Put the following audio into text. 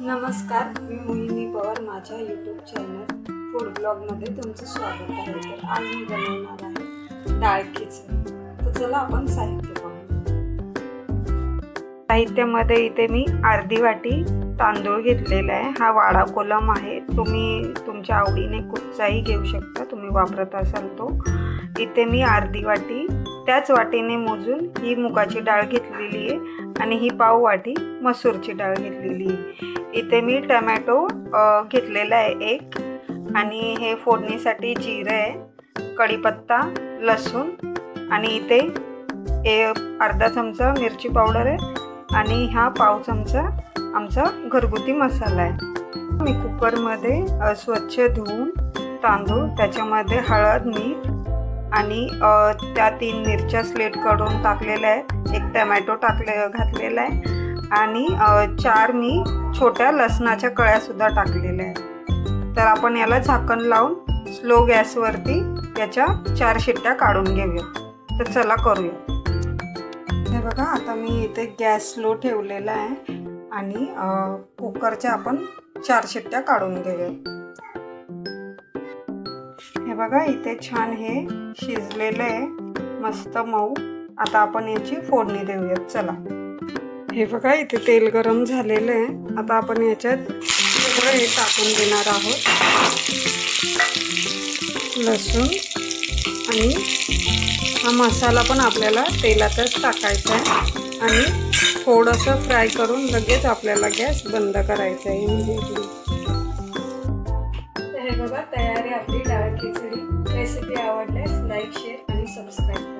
नमस्कार, मी मोहिनी पवार. माझ्या YouTube channel food ब्लॉगमध्ये तुमचं स्वागत आहे. तर आज मी बनवणार आहे डाळ खिचडी. तर चला आपण साहित्य पाहू. साहित्यामध्ये इथे मी अर्धी वाटी तांदूळ घेतलेला आहे. हा वाडा कोलम आहे. तुम्ही तुमच्या आवडीने कुठचाही घेऊ शकता, तुम्ही वापरत असाल तो. इथे मी अर्धी वाटी त्याच वाटीने मोजून ही मुगाची डाळ घेतलेली आहे आणि ही पाव वाटी मसूरची डाळ घेतलेली आहे. इथे मी टमॅटो घेतलेला आहे एक, आणि हे फोडणीसाठी जिरं आहे, कढीपत्ता, लसूण, आणि इथे अर्धा चमचा मिरची पावडर आहे आणि हा पाव चमचा आमचा घरगुती मसाला आहे. मी कुकरमध्ये स्वच्छ धुवून तांदूळ, त्याच्यामध्ये हळद, मीठ आणि त्या 3 मिरच्या स्लेट करून टाकलेल्या आहेत, एक टमॅटो घातलेला आहे आणि 4 मी छोट्या लसणाच्या कळ्यासुद्धा टाकलेल्या आहेत. तर आपण याला झाकण लावून स्लो गॅसवरती याच्या 4 शिट्ट्या काढून घेऊया. तर चला करूया. हे बघा, आता मी इथे गॅस स्लो ठेवलेला आहे आणि कुकरच्या आपण 4 शिट्ट्या काढून घेऊया. हे बघा, इथे छान हे शिजलेलं आहे, मस्त मऊ. आता आपण याची फोडणी देऊयात. चला. हे बघा, इथे तेल गरम झालेलं आहे. आता आपण याच्यात सगळं हे टाकून देणार आहोत. लसूण आणि हा मसाला पण आपल्याला तेलातच टाकायचा आहे आणि थोडंसं फ्राय करून लगेच आपल्याला गॅस बंद करायचा आहे. इमिडिएटली. हे बघा, तयार आहे आपली डाळ खिचडी. रेसिपी आवडल्यास लाईक, शेअर आणि सबस्क्राईब.